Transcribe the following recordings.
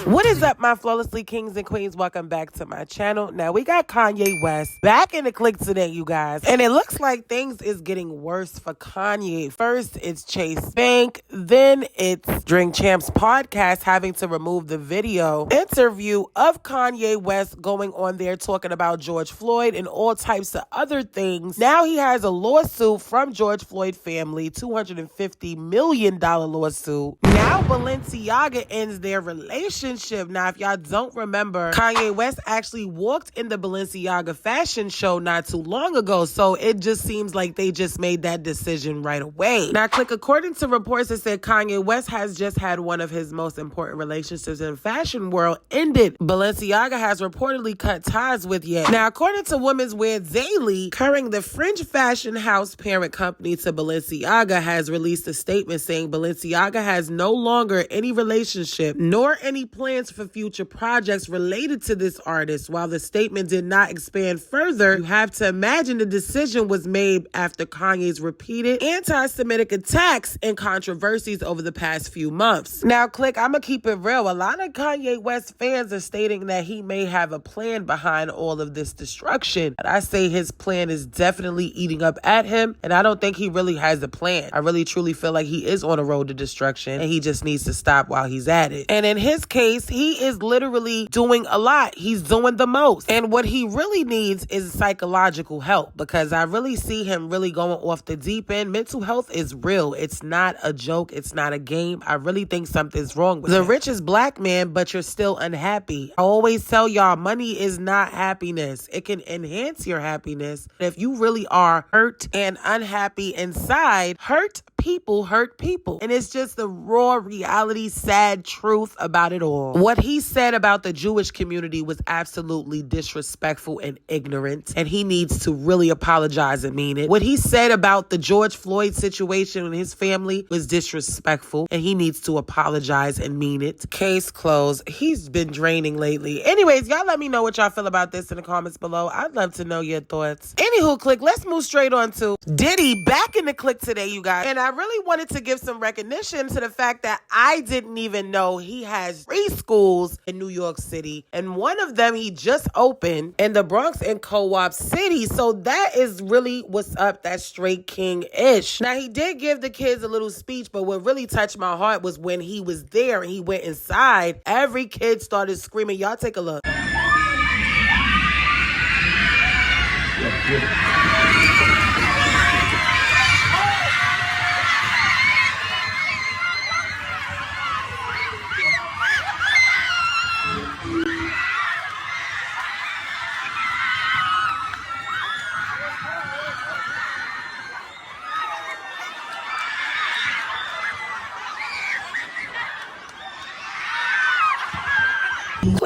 What is up, my flawlessly kings and queens? Welcome back to my channel. Now, we got Kanye West back in the click today, you guys. And it looks like things is getting worse for Kanye. First, it's Chase Bank. Then it's Drink Champs podcast having to remove the video interview of Kanye West going on there talking about George Floyd and all types of other things. Now he has a lawsuit from George Floyd family, $250 million lawsuit. Now Balenciaga ends their relationship. Now, if y'all don't remember, Kanye West actually walked in the Balenciaga fashion show not too long ago, so it just seems like they just made that decision right away. Now, according to reports, it said Kanye West has just had one of his most important relationships in the fashion world ended. Balenciaga has reportedly cut ties with Ye. Now, according to Women's Wear Daily, the French fashion house parent company to Balenciaga has released a statement saying Balenciaga has no longer any relationship nor any plans for future projects related to this artist. While the statement did not expand further, you have to imagine the decision was made after Kanye's repeated anti-Semitic attacks and controversies over the past few months. Now, I'm gonna keep it real. A lot of Kanye West fans are stating that he may have a plan behind all of this destruction. But I say his plan is definitely eating up at him, and I don't think he really has a plan. I really truly feel like he is on a road to destruction, and he just needs to stop while he's at it. And in his case, he is literally doing a lot. He's doing the most. And what he really needs is psychological help, because I really see him really going off the deep end. Mental health is real. It's not a joke. It's not a game. I really think something's wrong with him. The richest black man, but you're still unhappy. I always tell y'all, money is not happiness. It can enhance your happiness. If you really are hurt and unhappy inside, hurt people hurt people. And it's just the raw reality, sad truth about it all. What he said about the Jewish community was absolutely disrespectful and ignorant, and he needs to really apologize and mean it. What he said about the George Floyd situation and his family was disrespectful, and he needs to apologize and mean it. Case closed. He's been draining lately. Anyways, y'all let me know what y'all feel about this in the comments below. I'd love to know your thoughts. Anywho, let's move straight on to Diddy back in the click today, you guys. And I really wanted to give some recognition to the fact that I didn't even know he has 3 schools in New York City, and one of them he just opened in the Bronx in Co-op City. So that is really what's up. That's straight king-ish. Now, he did give the kids a little speech, but what really touched my heart was when he was there and he went inside, every kid started screaming. Y'all take a look.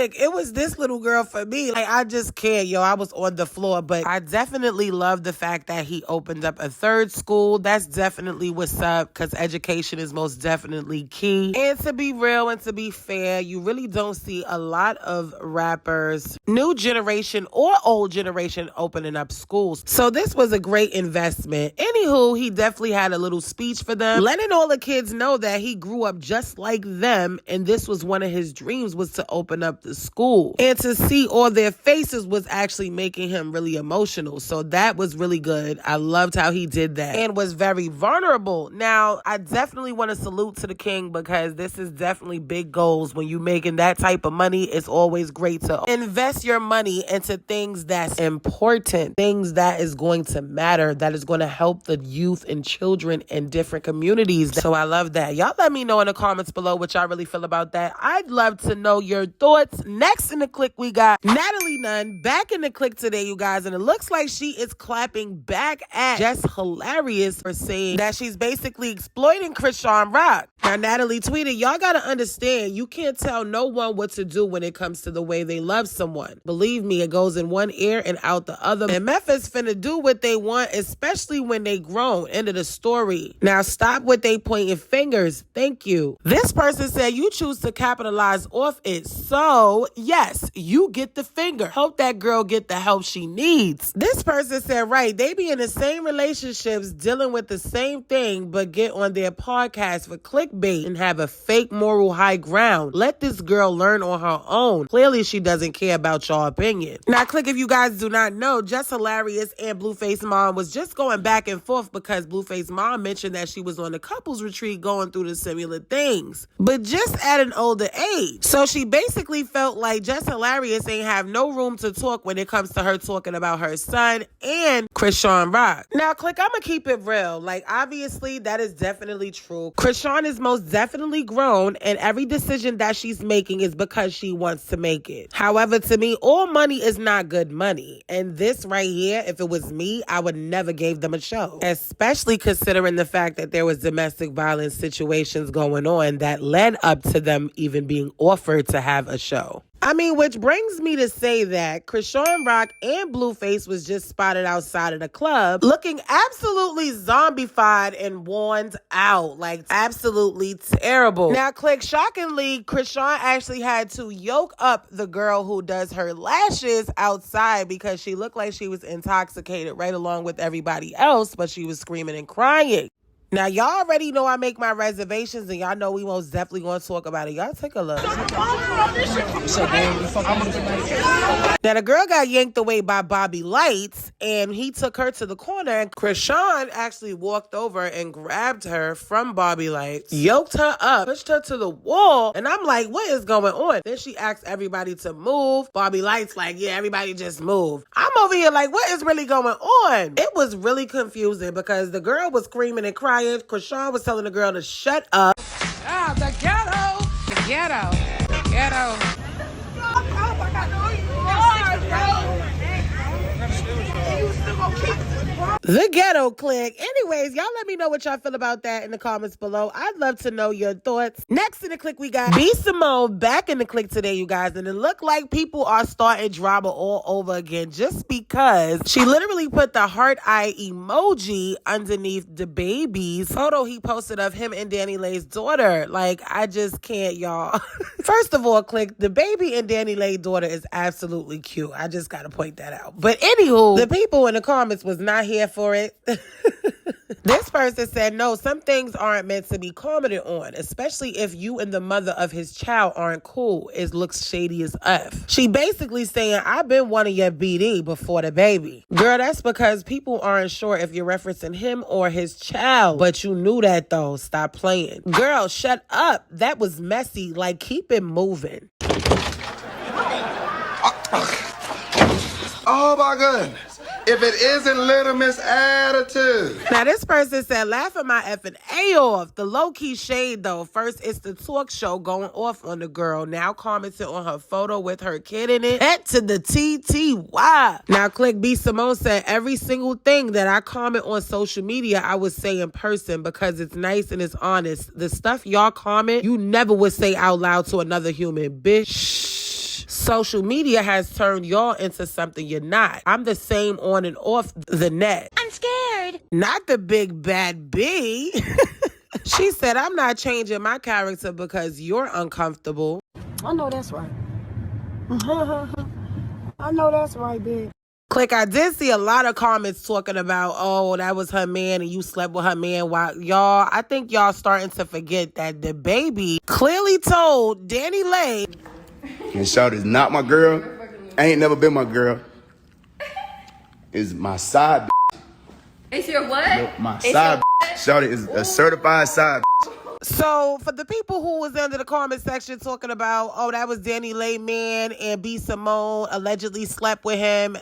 It was this little girl for me. I just can't, yo. I was on the floor, but I definitely love the fact that he opened up a 3rd school. That's definitely what's up, because education is most definitely key. And to be real and to be fair, you really don't see a lot of rappers, new generation or old generation, opening up schools. So this was a great investment. Anywho, he definitely had a little speech for them, letting all the kids know that he grew up just like them, and this was one of his dreams, was to open up the school. And to see all their faces was actually making him really emotional. So that was really good. I loved how he did that and was very vulnerable. Now, I definitely want to salute to the king, because this is definitely big goals. When you're making that type of money, it's always great to invest your money into things that's important, things that is going to matter, that is going to help the youth and children in different communities. So I love that. Y'all let me know in the comments below what y'all really feel about that. I'd love to know your thoughts. Next in the click, we got Natalie Nunn back in the click today, you guys. And it looks like she is clapping back at Jess Hilarious for saying that she's basically exploiting ChriseanRock. Now, Natalie tweeted, y'all got to understand, you can't tell no one what to do when it comes to the way they love someone. Believe me, it goes in one ear and out the other. And Memphis finna do what they want, especially when they grown. End of the story. Now, stop with they pointing fingers. Thank you. This person said, you choose to capitalize off it. So So, yes, you get the finger. Help that girl get the help she needs. This person said, right, they be in the same relationships dealing with the same thing, but get on their podcast for clickbait and have a fake moral high ground. Let this girl learn on her own. Clearly, she doesn't care about your opinion. Now, click if you guys do not know, Jess Hilarious and Blueface Mom was just going back and forth because Blueface Mom mentioned that she was on the couples retreat going through the similar things, but just at an older age. So she basically felt like Jess Hilarious ain't have no room to talk when it comes to her talking about her son and ChriseanRock. Now, click, I'm gonna keep it real. Like, obviously, that is definitely true. Chrisean is most definitely grown, and every decision that she's making is because she wants to make it. However, to me, all money is not good money. And this right here, if it was me, I would never gave them a show. Especially considering the fact that there was domestic violence situations going on that led up to them even being offered to have a show. I mean, which brings me to say that ChriseanRock and Blueface was just spotted outside of the club looking absolutely zombified and worn out, like absolutely terrible. Now, click, shockingly, Chrisean actually had to yoke up the girl who does her lashes outside because she looked like she was intoxicated right along with everybody else, but she was screaming and crying. Now, y'all already know I make my reservations, and y'all know we most definitely going to talk about it. Y'all take a look. Now, the girl got yanked away by Bobby Lights, and he took her to the corner, and Chrisean actually walked over and grabbed her from Bobby Lights, yoked her up, pushed her to the wall, and I'm like, what is going on? Then she asked everybody to move. Bobby Lights like, yeah, everybody just move. I'm over here like, what is really going on? It was really confusing because the girl was screaming and crying. Chrisean was telling the girl to shut up. Ah, the ghetto. The ghetto. The ghetto. Oh my God. The ghetto click. Anyways, y'all let me know what y'all feel about that in the comments below. I'd love to know your thoughts. Next in the click, we got B. Simone back in the click today, you guys. And it looked like people are starting drama all over again just because she literally put the heart eye emoji underneath the baby's photo he posted of him and Danny Lay's daughter. Like, I just can't, y'all. First of all, click, the baby and Danny Lay's daughter is absolutely cute. I just got to point that out. But anywho, the people in the comments was not here for it. This person said, no, some things aren't meant to be commented on, especially if you and the mother of his child aren't cool. It looks shady as F. She basically saying, I've been one of your BD before the baby. Girl, that's because people aren't sure if you're referencing him or his child. But you knew that though. Stop playing. Girl, shut up. That was messy. Like, keep it moving. Oh my goodness. If it isn't Little Miss Attitude. Now, this person said, laughing my effing A off. The low-key shade, though. First, it's the talk show going off on the girl. Now commenting on her photo with her kid in it. Head to the TTY. Now, click B. Simone said, every single thing that I comment on social media, I would say in person because it's nice and it's honest. The stuff y'all comment, you never would say out loud to another human. Bitch. Social media has turned y'all into something you're not. I'm the same on and off the net. I'm scared. Not the big bad B. She said, I'm not changing my character because you're uncomfortable. I know that's right. I know that's right, bitch. Click, I did see a lot of comments talking about, oh, that was her man and you slept with her man. While y'all, I think y'all starting to forget that the baby clearly told Danny Lay. And Shawty's not my girl. Ain't never been my girl. Is my side bitch. It's your what? My side bitch. Shawty is a certified side bitch. So, for the people who was under the comment section talking about, oh, that was Danny Lay man and B. Simone allegedly slept with him.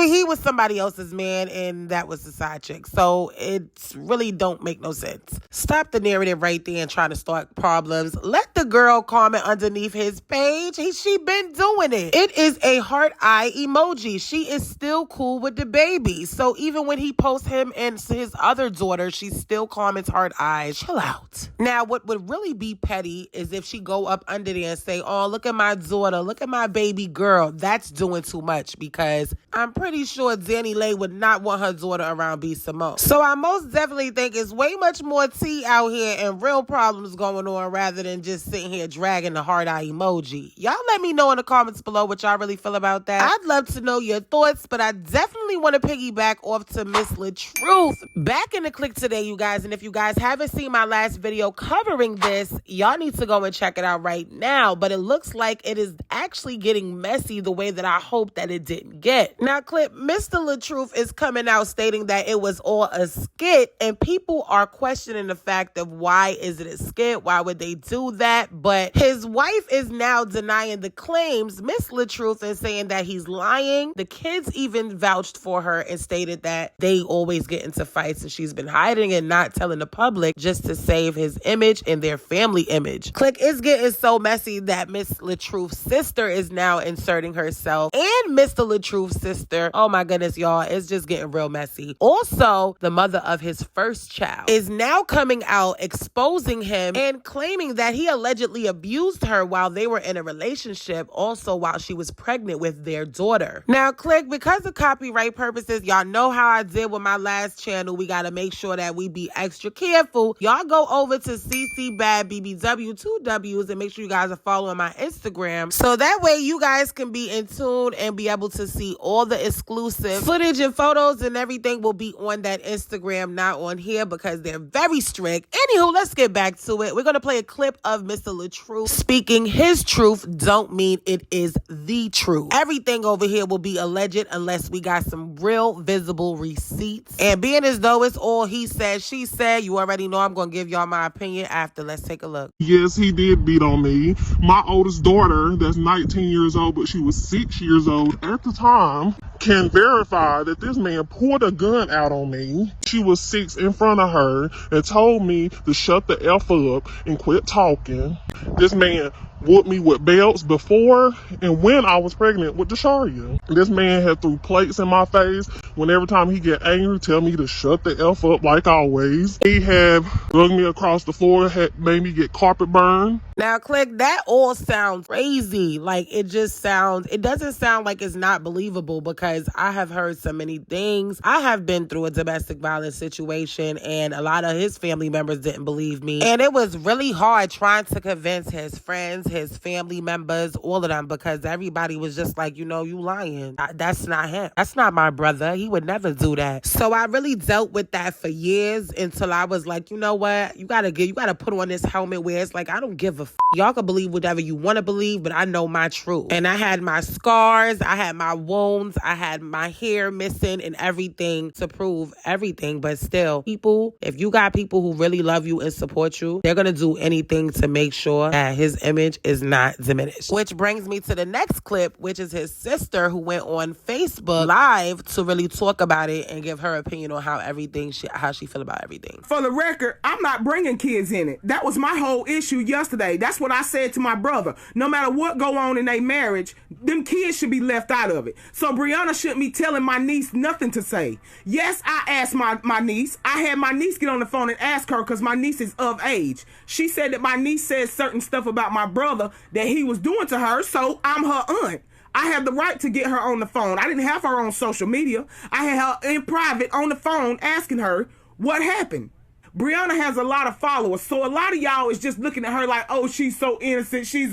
He was somebody else's man and that was the side chick. So, it really don't make no sense. Stop the narrative right there and trying to start problems. Let the girl comment underneath his page. She been doing it. It is a heart eye emoji. She is still cool with the baby. So, even when he posts him and his other daughter, she still comments heart eyes. Chill out. out. Now, what would really be petty is if she go up under there and say, oh, look at my daughter, look at my baby girl. That's doing too much, because I'm pretty sure Danny Lay would not want her daughter around B. Simone. So I most definitely think it's way much more tea out here and real problems going on rather than just sitting here dragging the heart eye emoji. Y'all let me know in the comments below what y'all really feel about that. I'd love to know your thoughts, but I definitely want to piggyback off to Miss LaTruth. Back in the click today, you guys, and if you guys haven't seen my last video covering this, y'all need to go and check it out right now. But it looks like it is actually getting messy the way that I hoped that it didn't get. Now, clip, Mr. LaTruth is coming out stating that it was all a skit, and people are questioning the fact of why is it a skit? Why would they do that? But his wife is now denying the claims. Miss LaTruth is saying that he's lying. The kids even vouched for her and stated that they always get into fights and she's been hiding and not telling the public just to save his image and their family image. Click, it's getting so messy that Miss LaTruth's sister is now inserting herself, and Mr. LaTruth's sister, oh my goodness, y'all, it's just getting real messy. Also, the mother of his first child is now coming out exposing him and claiming that he allegedly abused her while they were in a relationship, also while she was pregnant with their daughter. Now, click, because of copyright purposes, y'all know how I did with my last channel. We got to make sure that we be extra careful. Y'all go over to CC Bad BBW 2Ws and make sure you guys are following my Instagram, so that way you guys can be in tune and be able to see all the exclusive footage and photos, and everything will be on that Instagram, not on here, because they're very strict. Anywho, let's get back to it. We're going to play a clip of Mr. LaTruth speaking his truth. Don't mean it is the truth. Everything over here will be alleged unless we got some real visible receipts. And being as though it's all he said, she said, you already know I'm going to give y'all my opinion after. Let's take a look. Yes, he did beat on me. My oldest daughter, that's 19 years old, but she was 6 years old at the time, can verify that this man pulled a gun out on me. She was 6 in front of her and told me to shut the F up and quit talking. This man whooped me with belts before and when I was pregnant with Desharia. This man had threw plates in my face. Whenever time he get angry, tell me to shut the F up like always. He had drug me across the floor, had made me get carpet burn. Now, click, that all sounds crazy. Like, it doesn't sound like it's not believable, because I have heard so many things. I have been through a domestic violence situation, and a lot of his family members didn't believe me. And it was really hard trying to convince his friends, his family members, all of them, because everybody was just like, you know, you lying. That's not him. That's not my brother. He would never do that. So I really dealt with that for years until I was like, you know what? You gotta put on this helmet where it's like, I don't give a f. Y'all can believe whatever you want to believe, but I know my truth. And I had my scars, I had my wounds, I had my hair missing and everything to prove everything. But still, people, if you got people who really love you and support you, they're gonna do anything to make sure that his image is not diminished. Which brings me to the next clip, which is his sister, who went on Facebook Live to really talk about it and give her opinion on how she feel about everything. For the record, I'm not bringing kids in it. That was my whole issue yesterday. That's what I said to my brother. No matter what go on in their marriage, them kids should be left out of it. So Brianna shouldn't be telling my niece nothing to say. Yes, I asked my niece. I had my niece get on the phone and ask her, because my niece is of age. She said that my niece said certain stuff about my brother that he was doing to her, so I'm her aunt. I have the right to get her on the phone. I didn't have her on social media. I had her in private on the phone asking her what happened. Brianna has a lot of followers, so a lot of y'all is just looking at her like, oh, she's so innocent. She's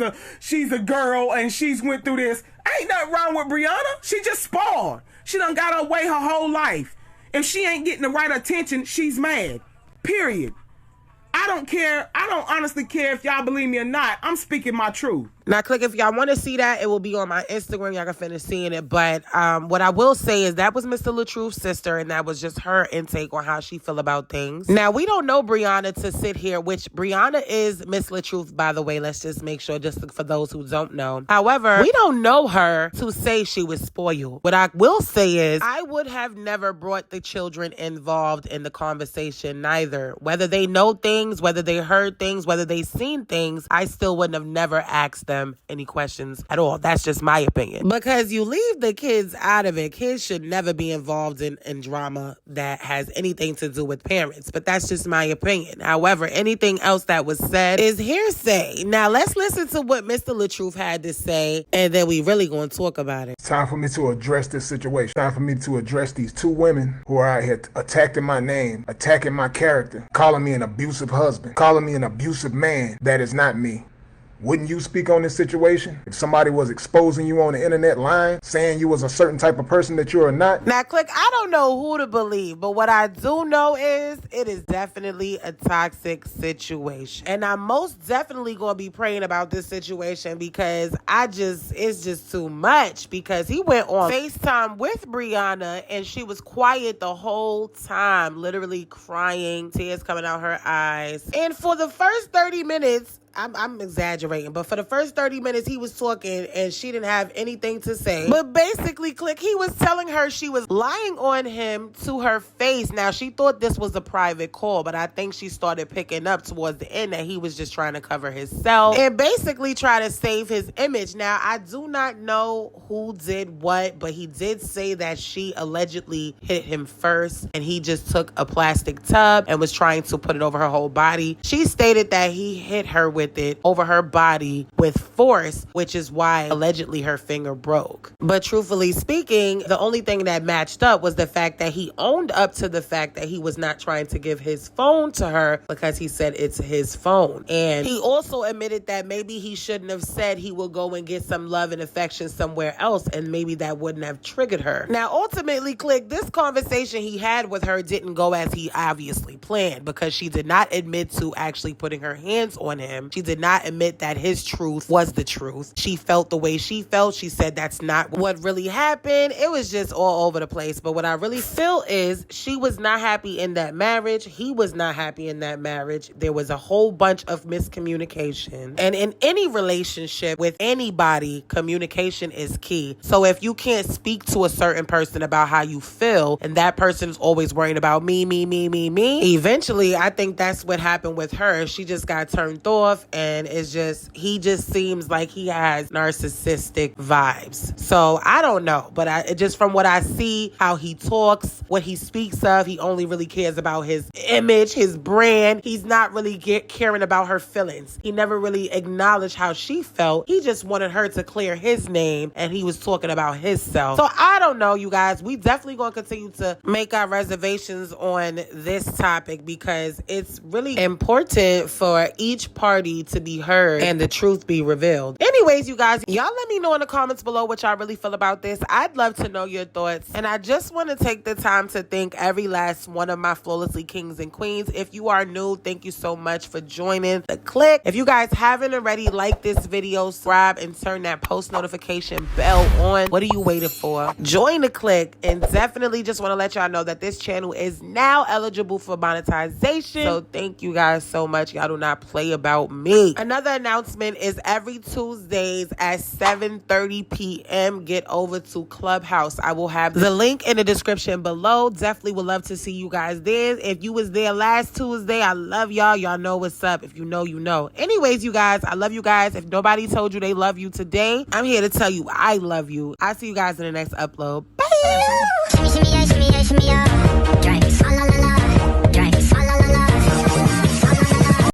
a girl and she's went through this. Ain't nothing wrong with Brianna. She just spoiled. She done got her way her whole life. If she ain't getting the right attention, she's mad. Period. I don't care. I don't honestly care if y'all believe me or not. I'm speaking my truth. Now, click, if y'all want to see that, it will be on my Instagram. Y'all can finish seeing it. But what I will say is that was Mr. LaTruth's sister, and that was just her intake on how she feel about things. Now, we don't know Brianna to sit here, which Brianna is Miss LaTruth, by the way. Let's just make sure, just for those who don't know. However, we don't know her to say she was spoiled. What I will say is I would have never brought the children involved in the conversation neither. Whether they know things, whether they heard things, whether they seen things, I still wouldn't have never asked them them any questions at all. That's just my opinion. Because you leave the kids out of it. Kids should never be involved in drama that has anything to do with parents. But that's just my opinion. However, anything else that was said is hearsay. Now, let's listen to what Mr. LaTruth had to say, and then we really going to talk about it. It's time for me to address this situation. Time for me to address these two women who are out here attacking my name, attacking my character, calling me an abusive husband, calling me an abusive man. That is not me. Wouldn't you speak on this situation? If somebody was exposing you on the internet line, saying you was a certain type of person that you are not? Now, Click, I don't know who to believe, but what I do know is it is definitely a toxic situation. And I'm most definitely going to be praying about this situation because it's just too much. Because he went on FaceTime with Brianna and she was quiet the whole time, literally crying, tears coming out her eyes. And for the first 30 minutes, I'm exaggerating, but for the first 30 minutes, he was talking and she didn't have anything to say. But basically, Click, he was telling her she was lying on him to her face. Now, she thought this was a private call, but I think she started picking up towards the end that he was just trying to cover himself and basically try to save his image. Now, I do not know who did what, but he did say that she allegedly hit him first and he just took a plastic tub and was trying to put it over her whole body. She stated that he hit her with it over her body with force, which is why allegedly her finger broke. But truthfully speaking, the only thing that matched up was the fact that he owned up to the fact that he was not trying to give his phone to her because he said it's his phone. And he also admitted that maybe he shouldn't have said he will go and get some love and affection somewhere else, and maybe that wouldn't have triggered her. Now, ultimately, Click, this conversation he had with her didn't go as he obviously planned because she did not admit to actually putting her hands on him. She did not admit that his truth was the truth. She felt the way she felt. She said that's not what really happened. It was just all over the place. But what I really feel is she was not happy in that marriage. He was not happy in that marriage. There was a whole bunch of miscommunication. And in any relationship with anybody, communication is key. So if you can't speak to a certain person about how you feel, and that person is always worrying about me, eventually I think that's what happened with her. She just got turned off. And he just seems like he has narcissistic vibes. So I don't know, but just from what I see, how he talks, what he speaks of, he only really cares about his image, his brand. He's not really caring about her feelings. He never really acknowledged how she felt. He just wanted her to clear his name, and he was talking about himself. So I don't know, you guys. We definitely going to continue to make our reservations on this topic because it's really important for each party to be heard and the truth be revealed. Anyways, you guys, y'all let me know in the comments below what y'all really feel about this. I'd love to know your thoughts. And I just want to take the time to thank every last one of my flawlessly kings and queens. If you are new, thank you so much for joining the clique. If you guys haven't already, like this video, subscribe, and turn that post notification bell on. What are you waiting for? Join the clique. And definitely just want to let y'all know that this channel is now eligible for monetization. So thank you guys so much. Y'all do not play about me. Another announcement is every Tuesdays at 7:30 p.m. get over to Clubhouse. I will have the link in the description below. Definitely would love to see you guys there. If you was there last Tuesday, I love y'all. Y'all know what's up. If you know, you know. Anyways, you guys, I love you guys. If nobody told you they love you today, I'm here to tell you I love you. I'll see you guys in the next upload. Bye.